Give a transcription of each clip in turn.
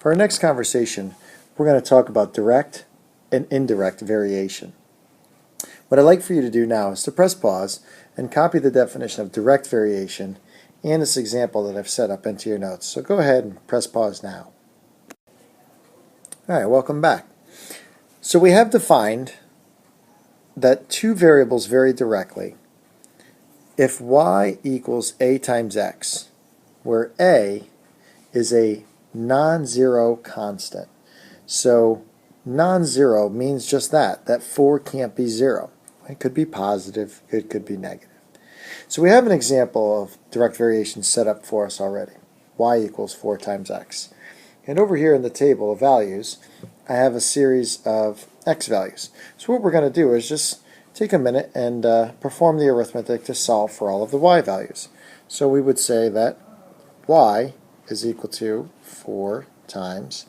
For our next conversation, we're going to talk about direct and indirect variation. What I'd like for you to do now is to press pause and copy the definition of direct variation and this example that I've set up into your notes. So go ahead and press pause now. All right, welcome back. So we have defined that two variables vary directly if y equals a times x, where a is a non-zero constant. So non-zero means just that 4 can't be 0. It could be positive, it could be negative. So we have an example of direct variation set up for us already. Y equals 4 times x. And over here in the table of values, I have a series of x values. So what we're going to do is just take a minute and perform the arithmetic to solve for all of the y values. So we would say that y is equal to 4 times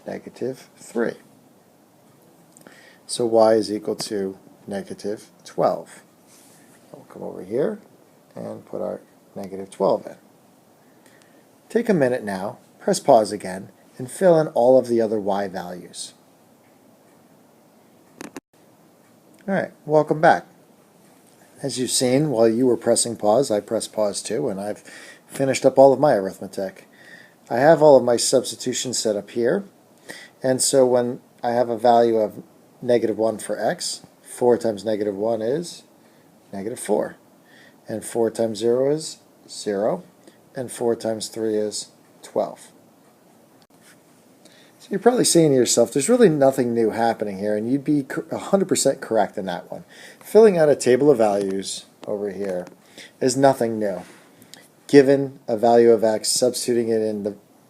negative 3. So y is equal to negative 12. We'll come over here and put our negative 12 in. Take a minute now, press pause again, and fill in all of the other y values. Alright, welcome back. As you've seen, while you were pressing pause, I pressed pause too, and I've finished up all of my arithmetic. I have all of my substitutions set up here, and so when I have a value of negative 1 for x, 4 times negative 1 is negative 4, and 4 times 0 is 0, and 4 times 3 is 12. So you're probably saying to yourself, there's really nothing new happening here, and you'd be 100% correct in that one. Filling out a table of values over here is nothing new. Given a value of x, substituting it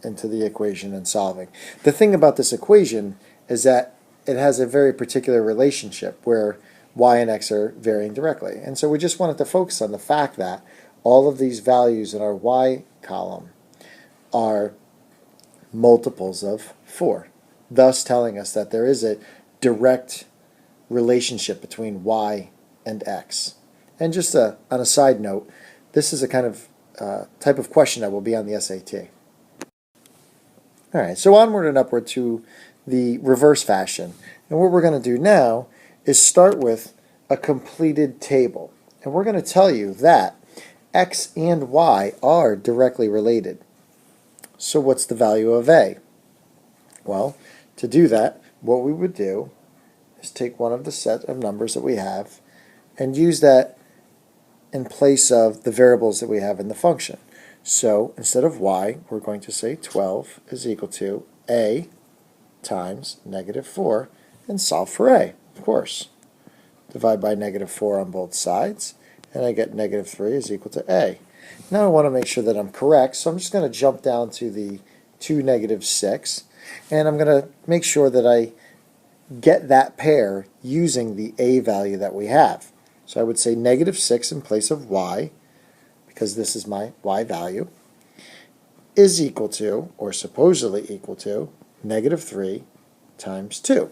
into the equation and solving. The thing about this equation is that it has a very particular relationship where y and x are varying directly. And so we just wanted to focus on the fact that all of these values in our y column are multiples of 4, thus telling us that there is a direct relationship between y and x. And just on a side note, this is a kind of type of question that will be on the SAT. Alright, so onward and upward to the reverse fashion. And what we're going to do now is start with a completed table. And we're going to tell you that x and y are directly related. So what's the value of a? Well, to do that, what we would do is take one of the set of numbers that we have and use that in place of the variables that we have in the function. So instead of y, we're going to say 12 is equal to a times negative 4 and solve for a, of course. Divide by negative 4 on both sides, and I get negative 3 is equal to a. Now I want to make sure that I'm correct, so I'm just going to jump down to the 2, negative 6, and I'm going to make sure that I get that pair using the a value that we have. So I would say negative 6 in place of y, because this is my y value, is equal to, or supposedly equal to, negative 3 times 2.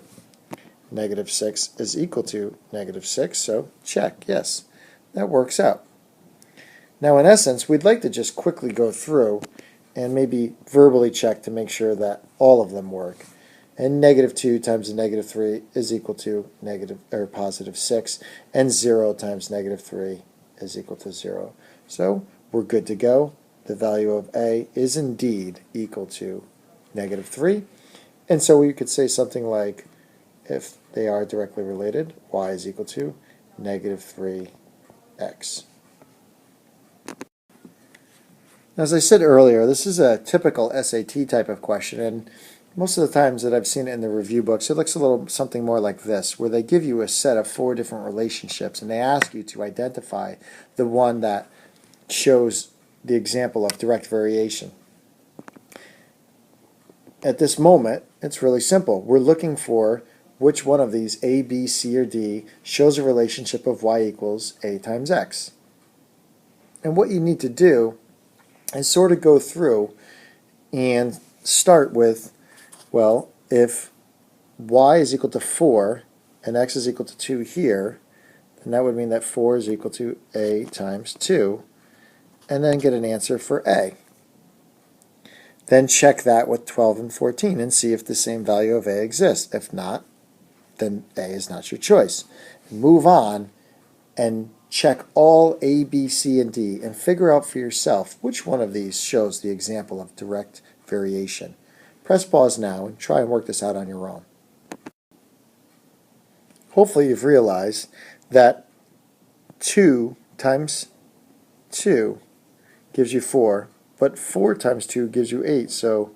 Negative 6 is equal to negative 6, so check, yes, that works out. Now in essence, we'd like to just quickly go through and maybe verbally check to make sure that all of them work. And negative 2 times a negative 3 is equal to negative or positive 6, and 0 times negative 3 is equal to 0. So we're good to go. The value of a is indeed equal to negative 3. And so we could say something like, if they are directly related, y is equal to negative 3x. As I said earlier, this is a typical SAT type of question, and most of the times that I've seen it in the review books, it looks a little something more like this, where they give you a set of 4 different relationships, and they ask you to identify the one that shows the example of direct variation. At this moment, it's really simple. We're looking for which one of these, A, B, C, or D, shows a relationship of y equals a times x. And what you need to do is sort of go through and start with, well, if y is equal to 4 and x is equal to 2 here, then that would mean that 4 is equal to a times 2, and then get an answer for a. Then check that with 12 and 14 and see if the same value of A exists. If not, then A is not your choice. Move on and check all A, B, C, and D and figure out for yourself which one of these shows the example of direct variation. Press pause now and try and work this out on your own. Hopefully you've realized that 2 times 2 gives you 4, but 4 times 2 gives you 8, so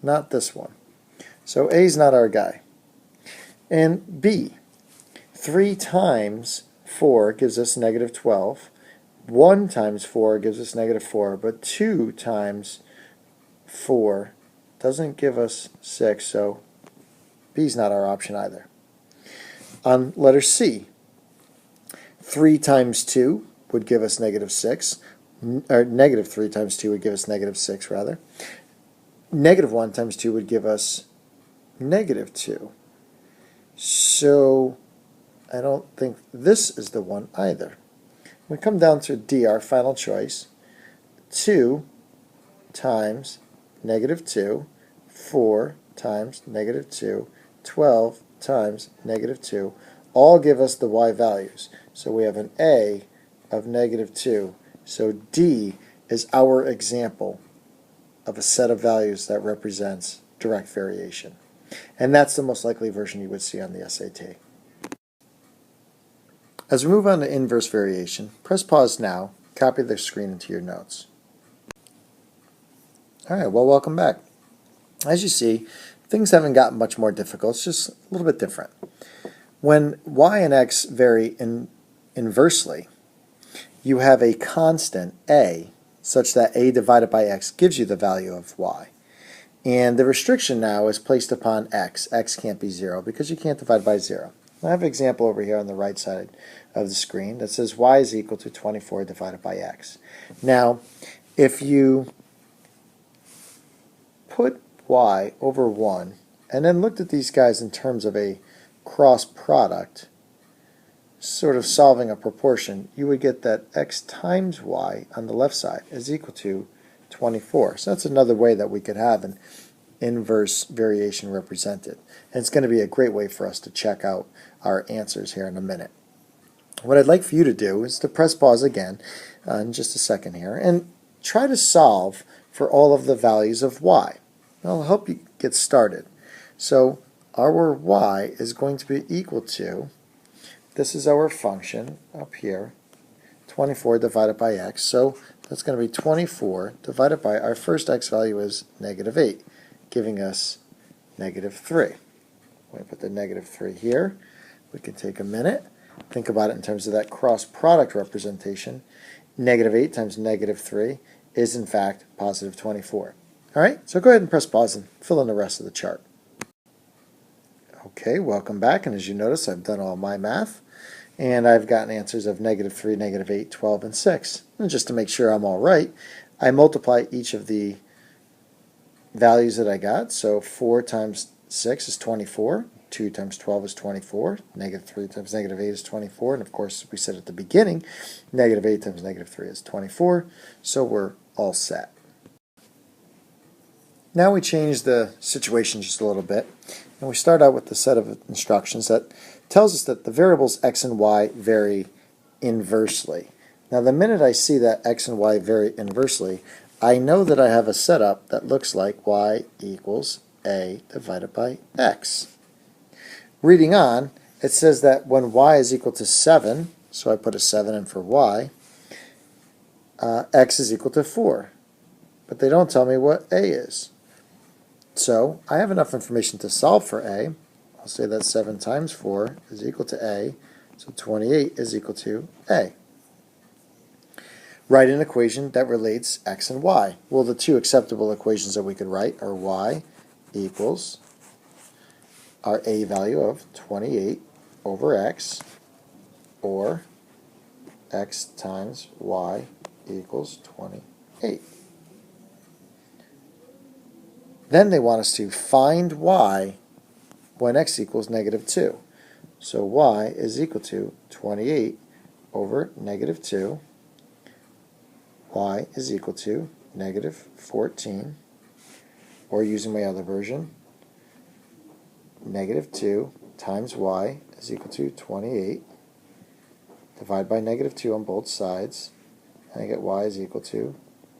not this one. So A is not our guy. And B, 3 times 4 gives us negative 12. 1 times 4 gives us negative 4, but 2 times 4 doesn't give us 6, so B is not our option either. On letter C, 3 times 2 would give us negative 6, or negative 3 times 2 would give us negative 6, rather. Negative 1 times 2 would give us negative 2. So I don't think this is the one either. We come down to D, our final choice. 2 times negative 2, 4 times negative 2, 12 times negative 2, all give us the y values. So we have an A of negative 2. So D is our example of a set of values that represents direct variation. And that's the most likely version you would see on the SAT. As we move on to inverse variation, press pause now, copy the screen into your notes. Alright, well, welcome back. As you see, things haven't gotten much more difficult, it's just a little bit different. When y and x vary inversely, you have a constant a such that a divided by x gives you the value of y. And the restriction now is placed upon x. X can't be 0 because you can't divide by 0. I have an example over here on the right side of the screen that says y is equal to 24 divided by x. Now, if you put y over 1 and then looked at these guys in terms of a cross product, sort of solving a proportion, you would get that x times y on the left side is equal to 24. So that's another way that we could have an inverse variation represented. And it's going to be a great way for us to check out our answers here in a minute. What I'd like for you to do is to press pause again in just a second here and try to solve for all of the values of y. I'll help you get started. So our y is going to be equal to, this is our function up here, 24 divided by x. So that's going to be 24 divided by, our first x value is negative 8, giving us negative 3. We put the negative 3 here. We can take a minute, think about it in terms of that cross product representation. Negative 8 times negative 3 is in fact positive 24. Alright, so go ahead and press pause and fill in the rest of the chart. Okay, welcome back, and as you notice, I've done all my math, and I've gotten answers of negative 3, negative 8, 12, and 6. And just to make sure I'm all right, I multiply each of the values that I got. So 4 times 6 is 24, 2 times 12 is 24, negative 3 times negative 8 is 24, and of course we said at the beginning, negative 8 times negative 3 is 24, so we're all set. Now we change the situation just a little bit, and we start out with the set of instructions that tells us that the variables x and y vary inversely. Now the minute I see that x and y vary inversely, I know that I have a setup that looks like y equals a divided by x. Reading on, it says that when y is equal to 7, so I put a 7 in for y, x is equal to 4. But they don't tell me what a is. So I have enough information to solve for a. I'll say that 7 times 4 is equal to a, so 28 is equal to a. Write an equation that relates x and y. Well, the two acceptable equations that we could write are y equals our a value of 28 over x, or x times y equals 28. Then they want us to find y when x equals negative 2. So y is equal to 28 over negative 2. Y is equal to negative 14 or using my other version, negative 2 times y is equal to 28. Divide by negative 2 on both sides, and I get y is equal to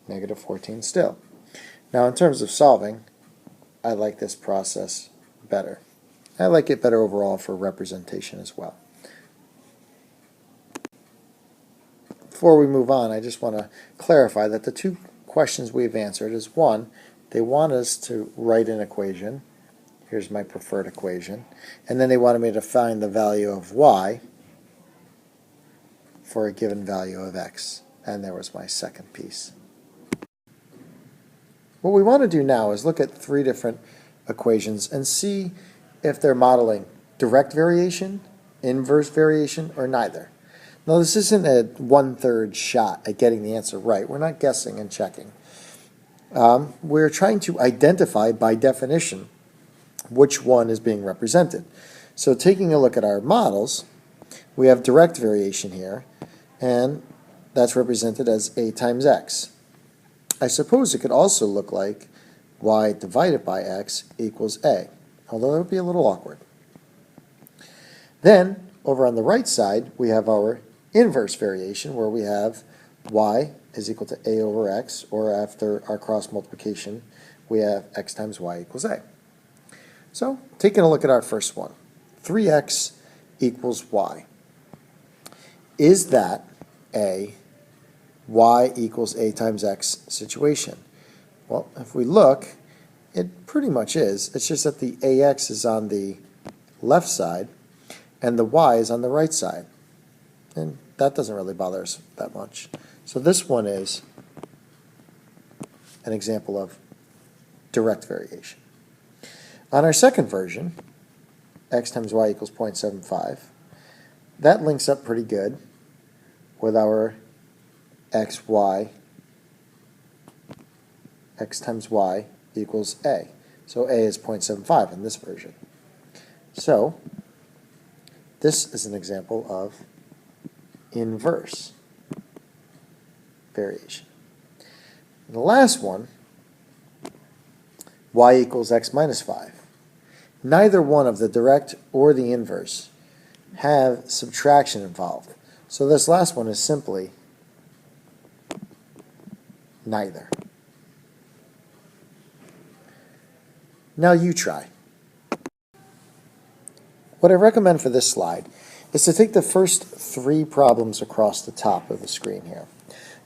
negative 14 still. Now in terms of solving, I like this process better. I like it better overall for representation as well. Before we move on, I just want to clarify that the two questions we've answered is, one, they want us to write an equation. Here's my preferred equation. And then they wanted me to find the value of y for a given value of x. And there was my second piece. What we want to do now is look at three different equations and see if they're modeling direct variation, inverse variation, or neither. Now this isn't a 1/3 shot at getting the answer right. We're not guessing and checking. We're trying to identify by definition which one is being represented. So taking a look at our models, we have direct variation here, and that's represented as a times x. I suppose it could also look like y divided by x equals a, although it would be a little awkward. Then, over on the right side, we have our inverse variation, where we have y is equal to a over x, or after our cross multiplication, we have x times y equals a. So, taking a look at our first one, 3x equals y. Is that a y equals a times x situation? Well, if we look, it pretty much is. It's just that the ax is on the left side and the y is on the right side. And that doesn't really bother us that much. So this one is an example of direct variation. On our second version, x times y equals 0.75, that links up pretty good with our x times y equals a. So a is 0.75 in this version. So this is an example of inverse variation. And the last one, y equals x minus 5. Neither one of the direct or the inverse have subtraction involved. So this last one is simply neither. Now you try. What I recommend for this slide is to take the first three problems across the top of the screen here.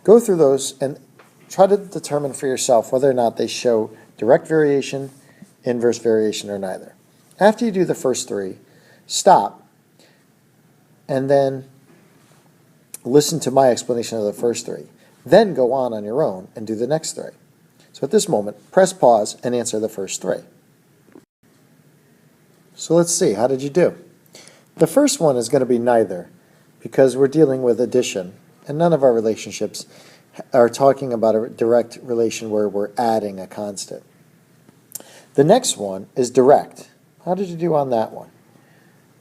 Go through those and try to determine for yourself whether or not they show direct variation, inverse variation, or neither. After you do the first three, stop and then listen to my explanation of the first three. Then go on your own and do the next three. So at this moment, press pause and answer the first three. So let's see, how did you do? The first one is going to be neither, because we're dealing with addition, and none of our relationships are talking about a direct relation where we're adding a constant. The next one is direct. How did you do on that one?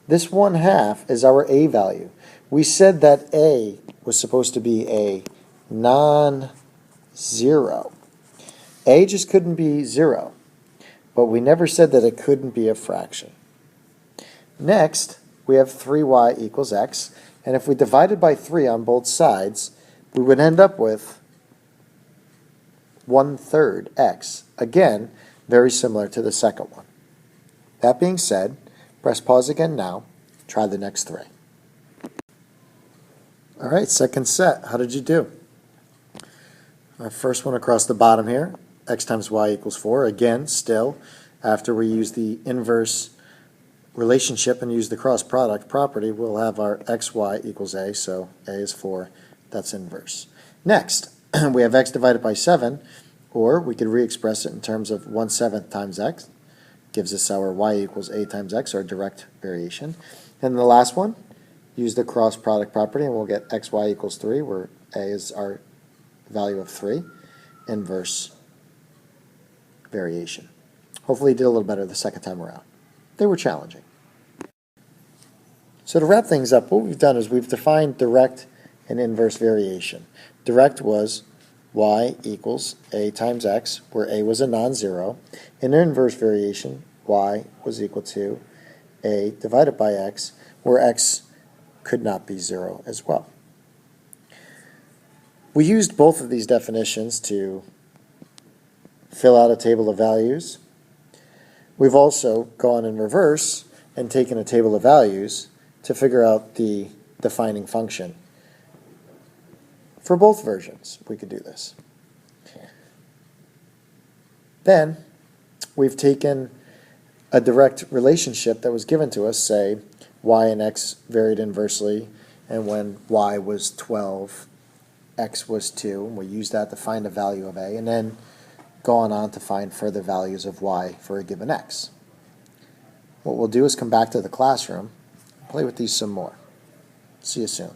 This 1/2 is our a value. We said that a was supposed to be a non-zero. A just couldn't be 0, but we never said that it couldn't be a fraction. Next, we have 3y equals x, and if we divided by 3 on both sides, we would end up with 1/3 x. Again, very similar to the second one. That being said, press pause again now. Try the next three. All right, second set. How did you do? Our first one across the bottom here, x times y equals 4. Again, still, after we use the inverse relationship and use the cross product property, we'll have our xy equals a, so a is 4. That's inverse. Next, we have x divided by 7, or we could re-express it in terms of 1/7 times x. Gives us our y equals a times x, our direct variation. And the last one, use the cross product property, and we'll get xy equals 3, where a is our value of 3, inverse variation. Hopefully you did a little better the second time around. They were challenging. So to wrap things up, what we've done is we've defined direct and inverse variation. Direct was y equals a times x, where a was a non-zero. In an inverse variation, y was equal to a divided by x, where x could not be 0 as well. We used both of these definitions to fill out a table of values. We've also gone in reverse and taken a table of values to figure out the defining function. For both versions, we could do this. Then, we've taken a direct relationship that was given to us, say, y and x varied inversely, and when y was 12, x was 2, and we used that to find the value of a, and then gone on to find further values of y for a given x. What we'll do is come back to the classroom, play with these some more. See you soon.